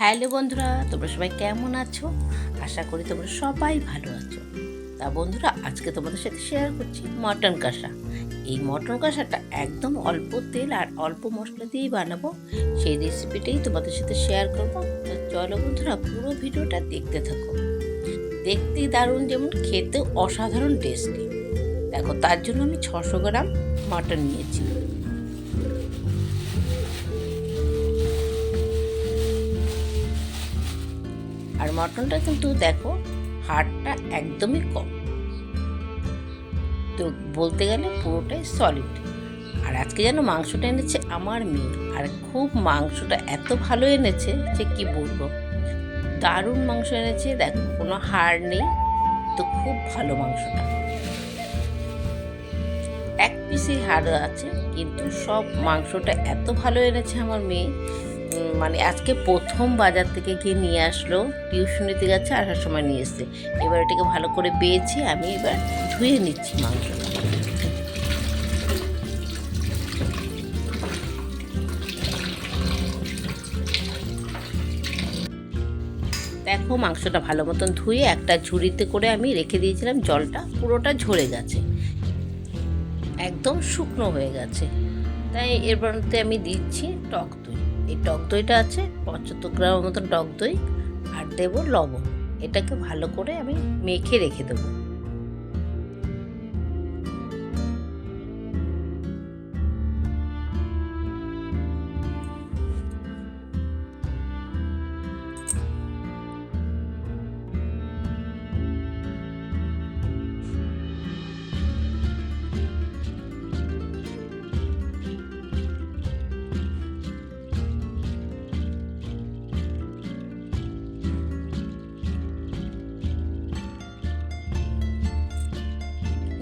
Hello বন্ধুরা, তোমরা সবাই কেমন আছো? আশা করি তোমরা সবাই ভালো আছো। তা বন্ধুরা, আজকে তোমাদের সাথে শেয়ার করছি মটন কষা। এই মটন কষাটা একদম অল্প তেল আর অল্প মশলা দিয়েই বানাবো। সেই রেসিপিটাই তোমাদের সাথে শেয়ার করবো। তো চলো বন্ধুরা, পুরো ভিডিওটা দেখতে থাকো। দেখতেই দারুণ, যেমন খেতে অসাধারণ টেস্টি। দেখো, তার জন্য আমি 600 গ্রাম মটন নিয়েছি। আর মটনটা কিন্তু দেখো, হাড়টা একদমই কম, তো বলতে গেলে পুরোটাই সলিড। আর আজকে যেন মাংসটা এনেছে আমার মেয়ে, আর খুব মাংসটা এত ভালো এনেছে যে কি বলবো, দারুণ মাংস এনেছে। দেখো, কোনো হাড় নেই, তো খুব ভালো মাংসটা। এক পিসই হাড় আছে, কিন্তু সব মাংসটা এত ভালো এনেছে আমার মেয়ে। মানে আজকে প্রথম বাজার থেকে গিয়ে নিয়ে আসলো, টিউশনিতে গেছে, আসার সময় নিয়ে এসছে। এবার এটাকে ভালো করে বেছে আমি এবার ধুয়ে নিচ্ছি মাংসটা। দেখো, মাংসটা ভালো মতন ধুয়ে একটা ঝুড়িতে করে আমি রেখে দিয়েছিলাম, জলটা পুরোটা ঝরে গেছে, একদম শুকনো হয়ে গেছে। তাই এরপরতে আমি দিচ্ছি টক দই। এই টক দইটা আছে 75 গ্রামের মতন টক দই, আর দেবো লবণ। এটাকে ভালো করে আমি মেখে রেখে দেবো।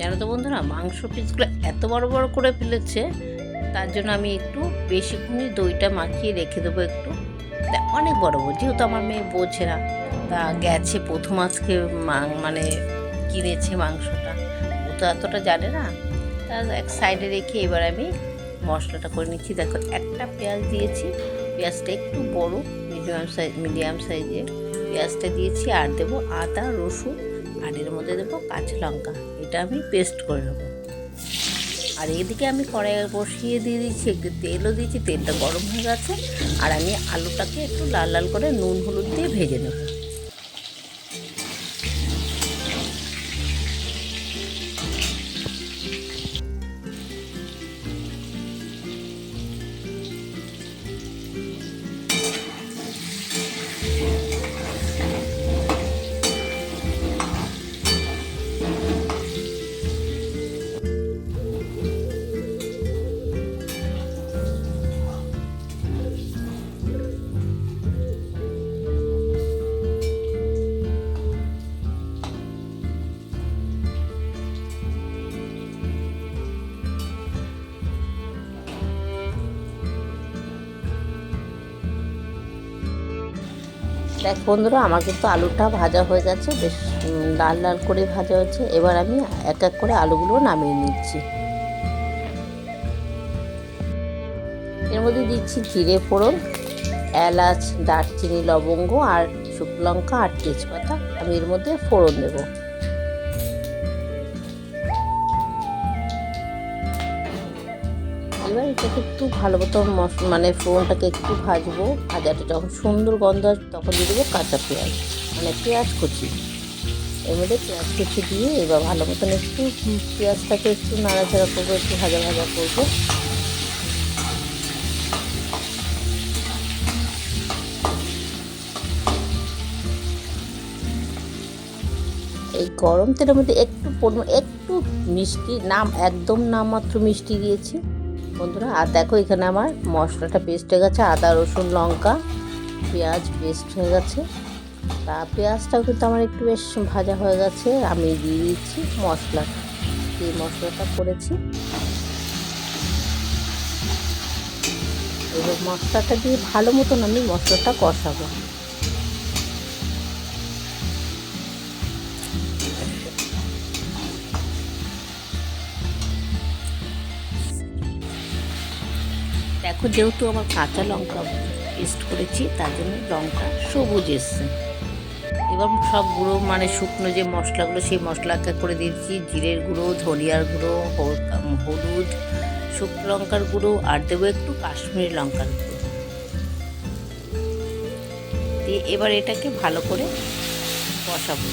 জানো তো বন্ধুরা, মাংস পিসগুলো এত বড় বড় করে ফেলেছে, তার জন্য আমি একটু বেশিক্ষণই দইটা মাখিয়ে রেখে দেবো একটু। অনেক বড় বড়, যেহেতু আমার মেয়ে বোঝে না, তা গেছে প্রথম আজকে মানে কিনেছে মাংসটা, ও তো এতটা জানে না। তা এক সাইডে রেখে এবার আমি মশলাটা করে নিচ্ছি। দেখো, একটা পেঁয়াজ দিয়েছি, পেঁয়াজটা একটু বড়, মিডিয়াম সাইজের পেঁয়াজটা দিয়েছি। আর দেবো আদা রসুন, আর এর মধ্যে দেবো কাঁচা লঙ্কা। এটা আমি পেস্ট করে নেবো। আর এদিকে আমি কড়াইয়ে বসিয়ে দিয়ে দিচ্ছি, একটু তেলও দিয়েছি, তেলটা গরম হয়ে গেছে। আর আমি আলুটাকে একটু লাল লাল করে নুন হলুদ দিয়ে ভেজে নেব। দেখ বন্ধুরা, আমার কিন্তু আলুটা ভাজা হয়ে গেছে, বেশ লাল লাল করে ভাজা হচ্ছে। এবার আমি এক এক করে আলুগুলো নামিয়ে নিচ্ছি। এর মধ্যে দিচ্ছি জিরে ফোড়ন, এলাচ, দারচিনি, লবঙ্গ, আর শুকনো লঙ্কা, আর তেজপাতা আমি এর মধ্যে ফোড়ন দেবো। এবার এটাকে একটু ভালো মতো মানে ফোড়নটাকে একটু ভাজবো। ভাজাটা যখন সুন্দর গন্ধ আসবে, তখন দিয়ে দেবো কাঁচা পেঁয়াজ, মানে পেঁয়াজ কুচি। এর মধ্যে পেঁয়াজ কুচি দিয়ে এবার ভালো মতন একটু পেঁয়াজটাকে একটু নাড়াচাড়া করবো, একটু ভাজা ভাজা করবো। এই গরম তেলের মধ্যে একটু মিষ্টি, একদম নামমাত্র মিষ্টি দিয়েছি বন্ধুরা। আর দেখো, এখানে আমার মশলাটা পেস্ট হয়ে গেছে, আদা রসুন লঙ্কা পেঁয়াজ পেস্ট হয়ে গেছে। তা পেঁয়াজটাও কিন্তু আমার একটু বেশ ভাজা হয়ে গেছে। আমি দিয়ে দিচ্ছি মশলাটা, এই মশলাটা করেছি। এবার মশলাটা দিয়ে ভালো মতন আমি মশলাটা কষাবো। দেখো, যেহেতু আমার কাঁচা লঙ্কা পেস্ট করেছি, তার জন্য রঙটা সবুজ এসছে। এবার সব গুঁড়ো মানে শুকনো যে মশলাগুলো, সেই মশলা এক এক করে দিয়েছি। জিরের গুঁড়ো, ধনিয়ার গুঁড়ো, হলুদ, শুকনো লঙ্কার গুঁড়ো, আর দেবো একটু কাশ্মীরি লঙ্কার গুঁড়ো দিয়ে এবার এটাকে ভালো করে কষাবো।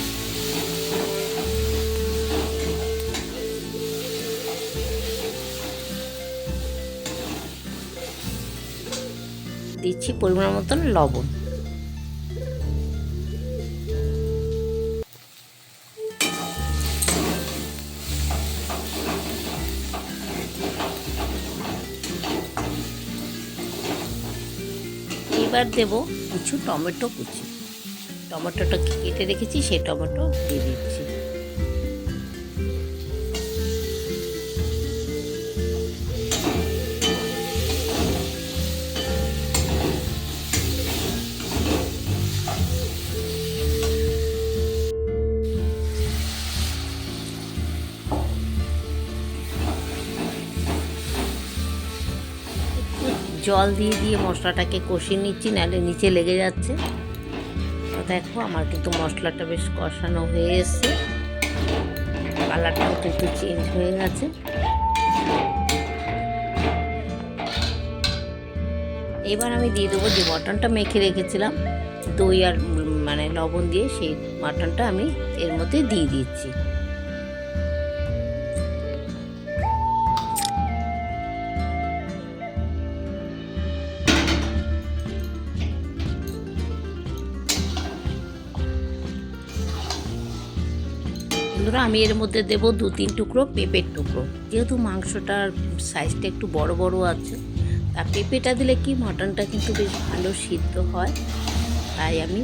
দিচ্ছি পরিমাণ মতন লবণ। এবার দেব কিছু টমেটো কুচি। টমেটোটা কেটে রেখেছি, সেই টমেটো দিয়ে দিচ্ছি। জল দিয়ে দিয়ে মশলাটাকে কষিয়ে নিচ্ছি, নাহলে নিচে লেগে যাচ্ছে। দেখো আমার কিন্তু মশলাটা বেশ কষানো হয়ে এসছে, কালারটাও কিন্তু চেঞ্জ হয়ে গেছে। এবার আমি দিয়ে দেবো যে মটনটা মেখে রেখেছিলাম দই আর মানে লবণ দিয়ে, সেই মটনটা আমি এর মধ্যে দিয়ে দিচ্ছি। বন্ধুরা, আমি এর মধ্যে দেবো 2-3 টুকরো পেঁপের টুকরো। যেহেতু মাংসটার সাইজটা একটু বড় বড় আছে, তা পেঁপেটা দিলে কি মটনটা কিন্তু বেশ ভালো সিদ্ধ হয়। তাই আমি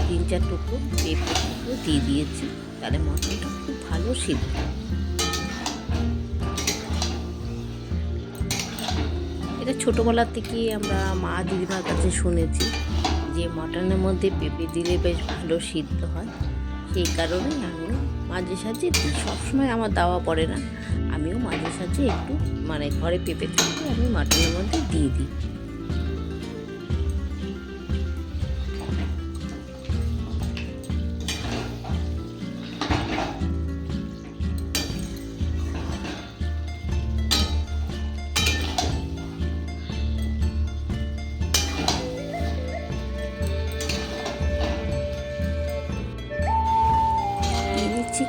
3-4 টুকরো পেঁপের টুকরো দিয়ে দিয়েছি, তাহলে মটনটা খুব ভালো সিদ্ধ। এটা ছোটোবেলার থেকেই আমরা মা দিদিমার কাছে শুনেছি যে মটনের মধ্যে পেঁপে দিলে বেশ ভালো সিদ্ধ হয়। সেই কারণে আমি মাঝে সাঝে দিই, সবসময় আমার দেওয়া পড়ে না। আমিও মাঝে সাঝে একটু মানে ঘরে পেঁপে থাকলে আমি মটনের মধ্যে দিয়ে দিই।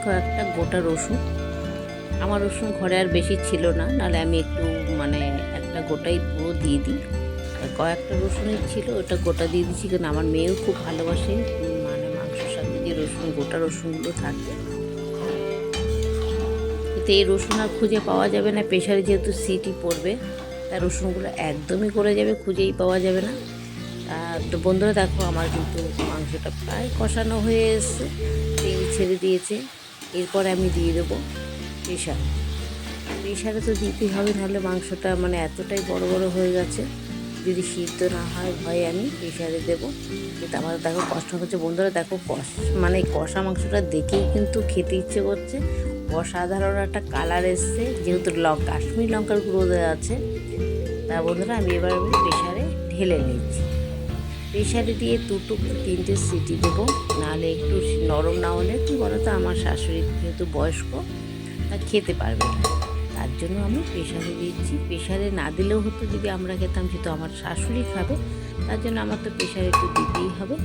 কয়েকটা গোটা রসুন। আমার রসুন ঘরে আর বেশি ছিল না, নাহলে আমি একটু মানে একটা গোটাই পুরো দিয়ে দিই। কয়েকটা রসুনের ছিল, ওটা গোটা দিয়ে দিচ্ছি, কারণ আমার মেয়েও খুব ভালোবাসে মানে মাংসের সাথে যে রসুন, গোটা রসুনগুলো থাকে। এতে এই রসুন আর খুঁজে পাওয়া যাবে না, প্রেশারে যেহেতু সিটি পড়বে, তার রসুনগুলো একদমই করে যাবে, খুঁজেই পাওয়া যাবে না। তো বন্ধুরা দেখো, আমার কিন্তু মাংসটা প্রায় কষানো হয়ে এসছে, তেল ছেড়ে দিয়েছে। এরপরে আমি দিয়ে দেবো প্রেশারে তো দিতেই হবে, নাহলে মাংসটা মানে এতটাই বড় বড় হয়ে গেছে, যদি সিদ্ধ না হয় ভয়ে আমি প্রেশারে দেবো। কিন্তু আমার দেখো কষ্ট হচ্ছে বন্ধুরা, দেখো মানে কষা মাংসটা দেখেই কিন্তু খেতে ইচ্ছে করছে। অসাধারণ একটা কালার এসছে, যেহেতু কাশ্মীরি লঙ্কার গুঁড়ো দেওয়া আছে। তা বন্ধুরা, আমি এবার প্রেশারে ঢেলে নিচ্ছি। প্রেশারে দিয়ে 2-3টে সিটি দেবো, নাহলে একটু নরম না হলে কি বলতো, আমার শাশুড়ি যেহেতু বয়স্ক, তা খেতে পারবে না, তার জন্য আমি প্রেশারে দিচ্ছি। প্রেশারে না দিলেও হতো যদি আমরা খেতাম, যেহেতু আমার শাশুড়ি খাবে, তার জন্য আমার তো প্রেশারে একটু দিতেই হবে।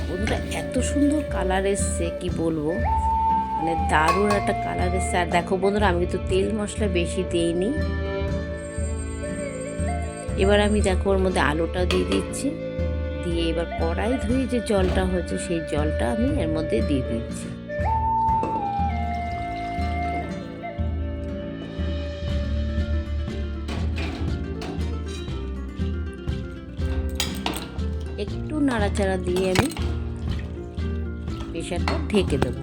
বন্ধুরা, এত সুন্দর কালার এসছে কি বলবো, মানে দারুণ একটা কালার এসছে। আর দেখো বন্ধুরা, আমি তো তেল মশলা বেশি দিইনি। এবার আমি দেখো ওর মধ্যে আলুটা দিয়ে দিচ্ছি, দিয়ে এবার কড়াই ধুয়ে যে জলটা হয়েছে সেই জলটা আমি এর মধ্যে দিয়ে দিচ্ছি। একটু নাড়াচাড়া দিয়ে আমি প্রেশারটা ঢেকে দেবো।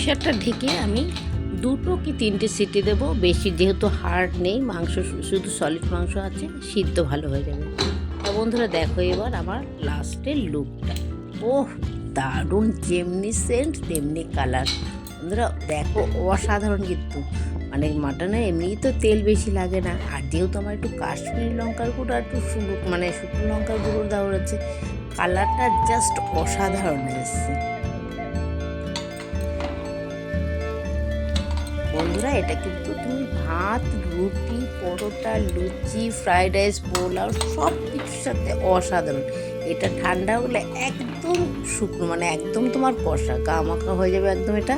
প্রেশারটা ঢেকে আমি 2 কি 3টে সিটি দেবো, বেশি যেহেতু হাড় নেই, মাংস শুধু সলিড মাংস আছে, সিদ্ধ ভালো হয়ে যাবে। তা বন্ধুরা দেখো এবার আমার লাস্টের লুকটা, ওহ দারুণ, যেমনি সেন্ট তেমনি কালার। বন্ধুরা দেখো অসাধারণ কিন্তু, মানে মাটনে এমনিই তো তেল বেশি লাগে না, আর যেহেতু আমার একটু কাশ্মীরি লঙ্কার গুঁড়ো আর একটু মানে শুকনো লঙ্কার গুঁড়ো দেওয়া হচ্ছে, কালারটা জাস্ট অসাধারণ এসেছে। বন্ধুরা এটা কিন্তু তুমি ভাত, রুটি, পরোটা, লুচি, ফ্রাইড রাইস, পোলাও সব কিছুর সাথে অসাধারণ। এটা ঠান্ডা হলে একদম শুকনো, মানে একদম তোমার কষা গা মাখা হয়ে যাবে একদম এটা।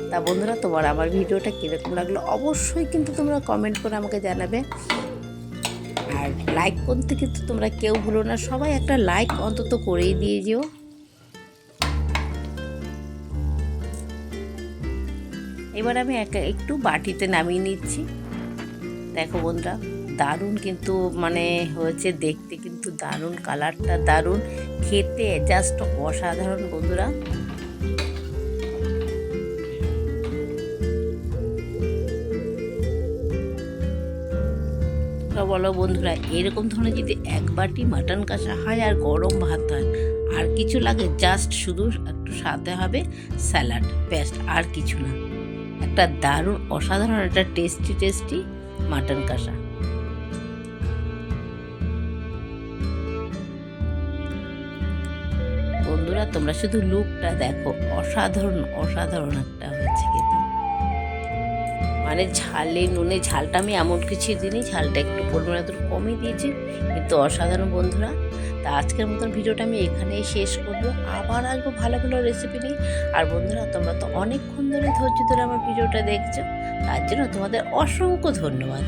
তা বন্ধুরা তোমার আমার ভিডিওটা কীরকম লাগলো অবশ্যই কিন্তু তোমরা কমেন্ট করে আমাকে জানাবে, আর লাইক করতে কিন্তু তোমরা কেউ ভুলো না, সবাই একটা লাইক অন্তত করেই দিয়ে যেও। এবার আমি একটু বাটিতে নামিয়ে নিচ্ছি। দেখো বন্ধুরা দারুণ কিন্তু মানে হয়েছে, দেখতে কিন্তু দারুণ, কালারটা দারুণ, খেতে জাস্ট অসাধারণ বন্ধুরা। বলো বন্ধুরা, এরকম ধরনের যদি 1 বাটি মাটন কষা হয় আর গরম ভাত হয়, আর কিছু লাগে, জাস্ট শুধু একটু সাথে হবে স্যালাড, ব্যাস, আর কিছু না। একটা দারুণ অসাধারণ একটা টেস্টি মাটন কষা। বন্ধুরা তোমরা শুধু লুকটা দেখো, অসাধারণ একটা হয়েছে কিন্তু, মানে ঝালে নুনে ঝালটা আমি এমন কিছু দিনই, ঝালটা একটু পরিমাণে একটু কমই দিয়েছি, কিন্তু অসাধারণ বন্ধুরা। তা আজকের মতন ভিডিওটা আমি এখানেই শেষ করব, আবার আসবো ভালো রেসিপি নিয়ে। আর বন্ধুরা তোমরা তো অনেকক্ষণ ধরে ধৈর্য ধরে আমার ভিডিওটা দেখছো, তার জন্য তোমাদের অসংখ্য ধন্যবাদ।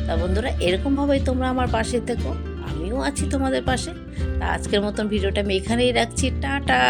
তা বন্ধুরা এরকমভাবেই তোমরা আমার পাশে থেকো, আমিও আছি তোমাদের পাশে। তা আজকের মতন ভিডিওটা আমি এখানেই রাখছি, টাটা।